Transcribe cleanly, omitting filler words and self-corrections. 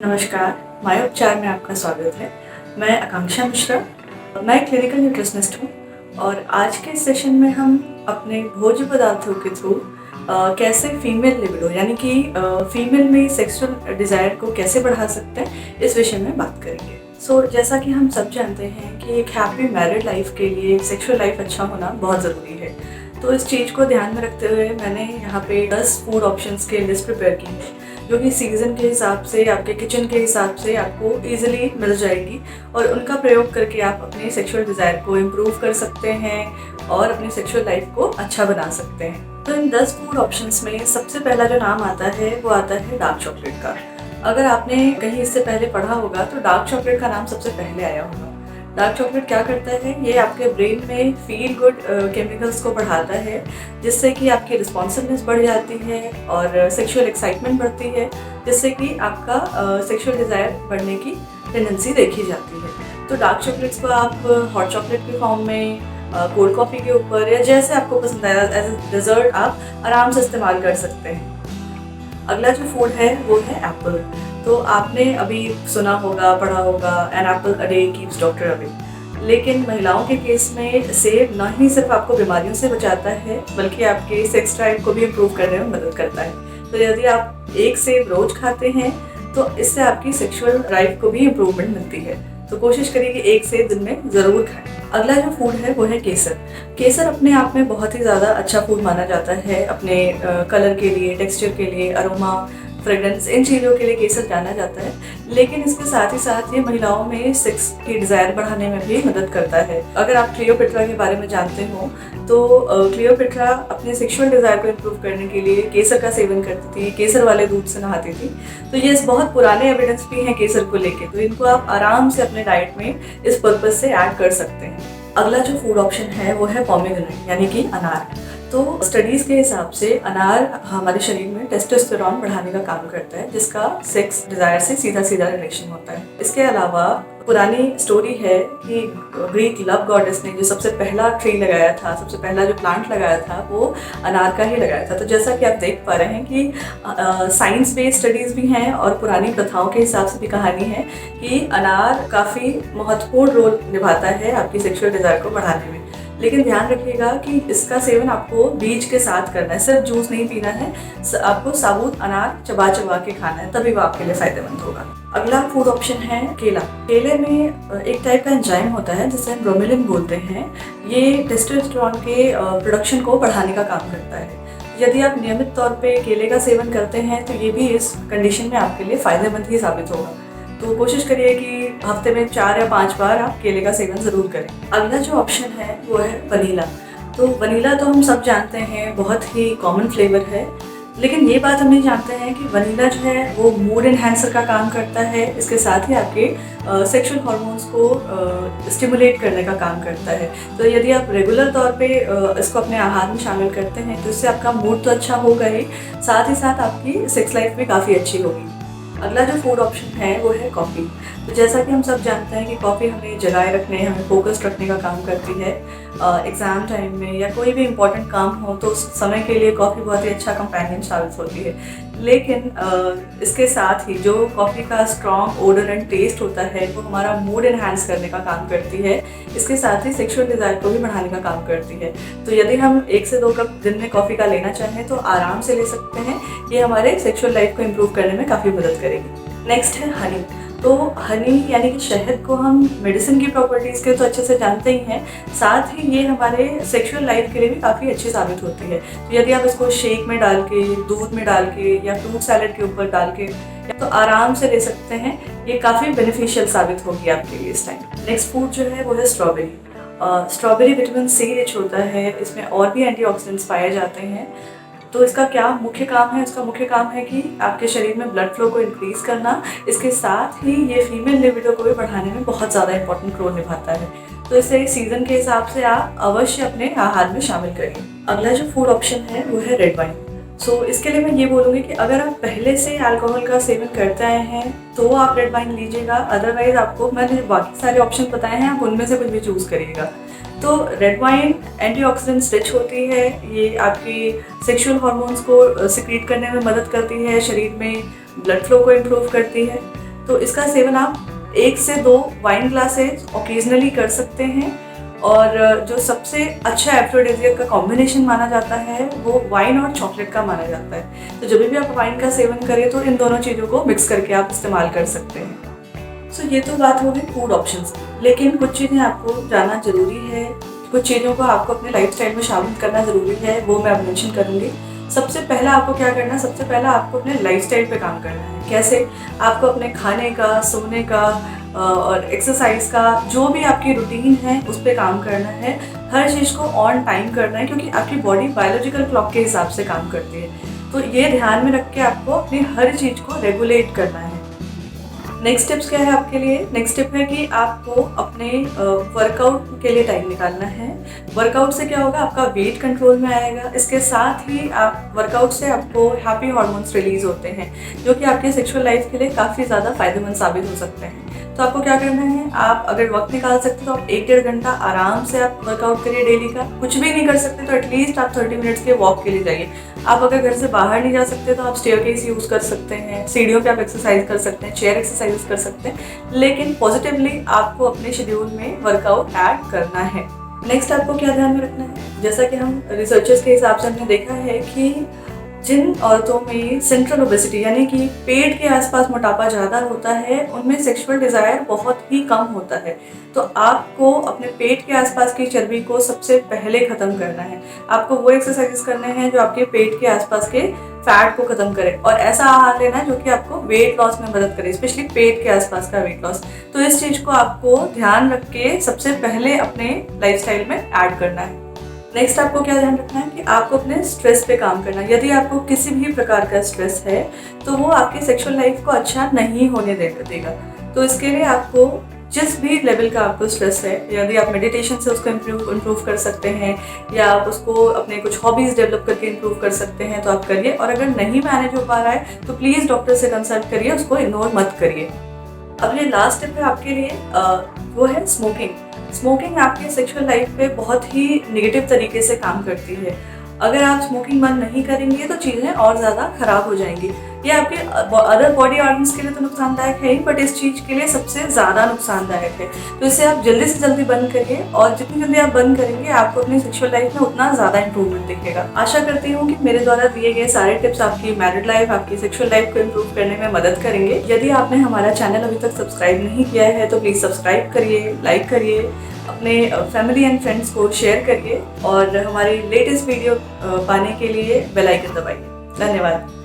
नमस्कार, माय उपचार में आपका स्वागत है। मैं आकांक्षा मिश्रा, मैं क्लिनिकल न्यूट्रिशनिस्ट हूँ और आज के सेशन में हम अपने भोज्य पदार्थों के थ्रू कैसे फीमेल लिबिडो यानी कि फीमेल में सेक्सुअल डिज़ायर को कैसे बढ़ा सकते हैं, इस विषय में बात करेंगे। जैसा कि हम सब जानते हैं कि एक हैप्पी मैरिड लाइफ के लिए सेक्सुअल लाइफ अच्छा होना बहुत ज़रूरी है। तो इस चीज़ को ध्यान में रखते हुए मैंने यहाँ पे 10 फूड ऑप्शंस के लिस्ट प्रिपेयर की है, जो कि सीज़न के हिसाब से, आपके किचन के हिसाब से आपको इजीली मिल जाएगी और उनका प्रयोग करके आप अपने सेक्सुअल डिज़ायर को इम्प्रूव कर सकते हैं और अपनी सेक्सुअल लाइफ को अच्छा बना सकते हैं। तो इन 10 फूड ऑप्शंस में सबसे पहला जो नाम आता है वो आता है डार्क चॉकलेट का। अगर आपने कहीं इससे पहले पढ़ा होगा तो डार्क चॉकलेट का नाम सबसे पहले आया होगा। डार्क चॉकलेट क्या करता है, ये आपके ब्रेन में फील गुड केमिकल्स को बढ़ाता है, जिससे कि आपकी रिस्पॉन्सिवनेस बढ़ जाती है और सेक्सुअल एक्साइटमेंट बढ़ती है, जिससे कि आपका सेक्सुअल डिज़ायर बढ़ने की टेंडेंसी देखी जाती है। तो डार्क चॉकलेट्स को आप हॉट चॉकलेट के फॉर्म में, कोल्ड कॉफ़ी के ऊपर या जैसे आपको पसंद आया एज ए डेजर्ट आप आराम से इस्तेमाल कर सकते हैं। अगला जो फूड है वो है एप्पल। तो आपने अभी सुना होगा, पढ़ा होगा, an apple a day keeps doctor away. लेकिन महिलाओं के केस में सेब न ही सिर्फ आपको बीमारियों से बचाता है, बल्कि आपके सेक्स ड्राइव को भी इम्प्रूव करने में मदद करता है। तो यदि आप एक सेब रोज खाते हैं तो इससे आपकी सेक्सुअल ड्राइव को भी इम्प्रूवमेंट मिलती है। तो कोशिश करिए कि एक सेब दिन में ज़रूर खाएं। अगला जो फूड है वो है केसर। केसर अपने आप में बहुत ही ज़्यादा अच्छा फूड माना जाता है, अपने कलर के लिए, टेक्सचर के लिए, अरोमा, फ्रेगरेंस, इन चीज़ों के लिए केसर जाना जाता है। लेकिन इसके साथ ही साथ ये महिलाओं में सेक्स की डिज़ायर बढ़ाने में भी मदद करता है। अगर आप क्लियोपेट्रा के बारे में जानते हो तो क्लियोपेट्रा अपने सेक्सुअल डिज़ायर को इम्प्रूव करने के लिए केसर का सेवन करती थी, केसर वाले दूध से नहाती थी। तो ये बहुत पुराने एविडेंस भी हैं केसर को लेके, तो इनको आप आराम से अपने डाइट में इस पर्पज से ऐड कर सकते हैं। अगला जो फूड ऑप्शन है वो है पोमेग्रेनेट यानी कि अनार। तो स्टडीज़ के हिसाब से अनार हमारे शरीर में टेस्टोस्टेरोन बढ़ाने का काम करता है, जिसका सेक्स डिज़ायर से सीधा सीधा रिलेशन होता है। इसके अलावा पुरानी स्टोरी है कि ग्रीक लव गॉडेस ने जो सबसे पहला ट्री लगाया था, सबसे पहला जो प्लांट लगाया था वो अनार का ही लगाया था। तो जैसा कि आप देख पा रहे हैं कि साइंस बेस्ड स्टडीज़ भी हैं और पुरानी प्रथाओं के हिसाब से भी कहानी है कि अनार काफ़ी महत्वपूर्ण रोल निभाता है आपकी सेक्सुअल डिज़ायर को बढ़ाने में। लेकिन ध्यान रखिएगा कि इसका सेवन आपको बीज के साथ करना है, सिर्फ जूस नहीं पीना है, आपको साबुत अनार चबा चबा के खाना है, तभी वो आपके लिए फायदेमंद होगा। अगला फूड ऑप्शन है केला। केले में एक टाइप का एंजाइम होता है जिसे हम ब्रोमेलिन बोलते हैं। ये टेस्टोस्टेरोन के प्रोडक्शन को बढ़ाने का काम करता है। यदि आप नियमित तौर पे केले का सेवन करते हैं तो ये भी इस कंडीशन में आपके लिए फ़ायदेमंद ही साबित होगा। तो कोशिश करिए कि हफ्ते में 4 या 5 बार आप केले का सेवन ज़रूर करें। अगला जो ऑप्शन है वो है वनीला। तो वनीला तो हम सब जानते हैं, बहुत ही कॉमन फ्लेवर है, लेकिन ये बात हम नहीं जानते हैं कि वनीला जो है वो मूड एनहांसर का काम करता है। इसके साथ ही आपके सेक्सुअल हार्मोन्स को स्टिमुलेट करने का काम करता है। तो यदि आप रेगुलर तौर पे इसको अपने आहार में शामिल करते हैं तो इससे आपका मूड तो अच्छा होगा ही साथ आपकी सेक्स लाइफ भी काफ़ी अच्छी होगी। अगला जो फूड ऑप्शन है वो है कॉफ़ी। तो जैसा कि हम सब जानते हैं कि कॉफ़ी हमें जगाए रखने, हमें फोकस्ड रखने का काम करती है। एग्ज़ाम टाइम में या कोई भी इम्पॉर्टेंट काम हो तो उस समय के लिए कॉफ़ी बहुत ही अच्छा कंपेनियन साबित होती है। लेकिन इसके साथ ही जो कॉफ़ी का स्ट्रॉन्ग ओडर एंड टेस्ट होता है वो हमारा मूड एनहांस करने का काम करती है। इसके साथ ही सेक्सुअल डिज़ायर को भी बढ़ाने का काम करती है। तो यदि हम 1 से 2 कप दिन में कॉफ़ी का लेना चाहें तो आराम से ले सकते हैं। ये हमारे सेक्सुअल लाइफ को इम्प्रूव करने में काफ़ी मदद करेगी। नेक्स्ट है हनी। तो हनी यानी कि शहद को हम मेडिसिन की प्रॉपर्टीज़ के तो अच्छे से जानते ही हैं, साथ ही ये हमारे सेक्सुअल लाइफ के लिए भी काफ़ी अच्छी साबित होती है। तो यदि आप इसको शेक में डाल के, दूध में डाल के या फ्रूट सैलेड के ऊपर डाल के तो आराम से ले सकते हैं, ये काफ़ी बेनिफिशियल साबित होगी आपके लिए इस टाइम। नेक्स्ट फूड जो है वो है strawberry. Strawberry vitamin C rich होता है, इसमें और भी एंटीऑक्सीडेंट्स पाए जाते हैं। तो इसका क्या मुख्य काम है? इसका मुख्य काम है कि आपके शरीर में ब्लड फ्लो को इंक्रीज़ करना। इसके साथ ही ये फीमेल लिबिडो को भी बढ़ाने में बहुत ज़्यादा इंपॉर्टेंट रोल निभाता है। तो इसे सीज़न के हिसाब से आप अवश्य अपने आहार में शामिल करिए। अगला जो फूड ऑप्शन है वो है रेड वाइन। इसके लिए मैं ये बोलूँगी कि अगर आप पहले से अल्कोहल का सेवन करते आए हैं तो आप रेड वाइन लीजिएगा, अदरवाइज़ आपको मैंने बाकी सारे ऑप्शन बताए हैं, आप उनमें से कुछ भी चूज़ करिएगा। तो रेड वाइन एंटीऑक्सीडेंट्स रिच होती है, ये आपकी सेक्सुअल हार्मोन्स को सिक्रीट करने में मदद करती है, शरीर में ब्लड फ्लो को इम्प्रूव करती है। तो इसका सेवन आप 1 से 2 वाइन ग्लासेस ओकेजनली कर सकते हैं। और जो सबसे अच्छा एफ्रोडिजियक का कॉम्बिनेशन माना जाता है वो वाइन और चॉकलेट का माना जाता है। तो जब भी आप वाइन का सेवन करें तो इन दोनों चीज़ों को मिक्स करके आप इस्तेमाल कर सकते हैं। सो ये तो बात हो गई फूड ऑप्शंस की, लेकिन कुछ चीज़ें आपको जानना ज़रूरी है, कुछ चीज़ों को आपको अपने लाइफस्टाइल में शामिल करना ज़रूरी है, वो मैं अब मेंशन करूँगी। सबसे पहला आपको क्या करना है, सबसे पहला आपको अपने लाइफस्टाइल पे काम करना है। कैसे? आपको अपने खाने का, सोने का और एक्सरसाइज का जो भी आपकी रूटीन है उस पर काम करना है। हर चीज़ को ऑन टाइम करना है, क्योंकि आपकी बॉडी बायोलॉजिकल क्लॉक के हिसाब से काम करती है। तो ये ध्यान में रख के आपको अपनी हर चीज़ को रेगुलेट करना है। नेक्स्ट स्टेप्स क्या है आपके लिए? नेक्स्ट स्टेप है कि आपको अपने वर्कआउट के लिए टाइम निकालना है। वर्कआउट से क्या होगा, आपका वेट कंट्रोल में आएगा। इसके साथ ही आप वर्कआउट से आपको हैप्पी हार्मोन्स रिलीज होते हैं, जो कि आपके सेक्सुअल लाइफ के लिए काफ़ी ज़्यादा फायदेमंद साबित हो सकते हैं। तो आपको क्या करना है, आप अगर वक्त निकाल सकते तो आप 1-1.5 घंटा आराम से आप वर्कआउट करिए डेली का। कुछ भी नहीं कर सकते तो एटलीस्ट आप 30 मिनट्स के वॉक के लिए जाइए। आप अगर घर से बाहर नहीं जा सकते तो आप स्टेयरकेस यूज़ कर सकते हैं, सीढ़ियों पे आप एक्सरसाइज कर सकते हैं, चेयर एक्सरसाइज कर सकते हैं, लेकिन पॉजिटिवली आपको अपने शेड्यूल में वर्कआउट ऐड करना है। नेक्स्ट आपको क्या ध्यान में रखना है, जैसा कि हम रिसर्चर्स के हिसाब से हमने देखा है कि जिन औरतों में सेंट्रल ओबेसिटी यानी कि पेट के आसपास मोटापा ज़्यादा होता है, उनमें सेक्सुअल डिज़ायर बहुत ही कम होता है। तो आपको अपने पेट के आसपास की चर्बी को सबसे पहले ख़त्म करना है। आपको वो एक्सरसाइज करने हैं जो आपके पेट के आसपास के फैट को ख़त्म करे, और ऐसा आहार लेना है जो कि आपको वेट लॉस में मदद करे, स्पेशली पेट के आसपास का वेट लॉस। तो इस चीज़ को आपको ध्यान रख के सबसे पहले अपने लाइफस्टाइल में ऐड करना है। नेक्स्ट आपको क्या ध्यान रखना है कि आपको अपने स्ट्रेस पे काम करना है। यदि आपको किसी भी प्रकार का स्ट्रेस है तो वो आपकी सेक्सुअल लाइफ को अच्छा नहीं होने देगा। तो इसके लिए आपको जिस भी लेवल का आपको स्ट्रेस है, यदि आप मेडिटेशन से उसको इम्प्रूव कर सकते हैं, या आप उसको अपने कुछ हॉबीज़ डेवलप करके इम्प्रूव कर सकते हैं तो आप करिए। और अगर नहीं मैनेज हो पा रहा है तो प्लीज़ डॉक्टर से कंसल्ट करिए, उसको इग्नोर मत करिए। अब ये लास्ट स्टेप है आपके लिए, वो है स्मोकिंग। स्मोकिंग आपके सेक्सुअल लाइफ पे बहुत ही नेगेटिव तरीके से काम करती है। अगर आप स्मोकिंग बंद नहीं करेंगे तो चीज़ें और ज़्यादा ख़राब हो जाएंगी। ये आपके अदर बॉडी ऑर्गन्स के लिए तो नुकसानदायक है ही, बट इस चीज़ के लिए सबसे ज़्यादा नुकसानदायक है। तो इसे आप जल्दी से जल्दी बंद करिए, और जितनी जल्दी आप बंद करेंगे आपको अपनी सेक्सुअल लाइफ में उतना ज़्यादा इंप्रूवमेंट दिखेगा। आशा करती हूँ कि मेरे द्वारा दिए गए सारे टिप्स आपकी मैरिड लाइफ, आपकी सेक्सुअल लाइफ को इम्प्रूव करने में मदद करेंगे। यदि आपने हमारा चैनल अभी तक सब्सक्राइब नहीं किया है तो प्लीज़ सब्सक्राइब करिए, लाइक करिए, अपने फैमिली एंड फ्रेंड्स को शेयर करिए, और हमारी लेटेस्ट वीडियो पाने के लिए बेल आइकन दबाइए। धन्यवाद।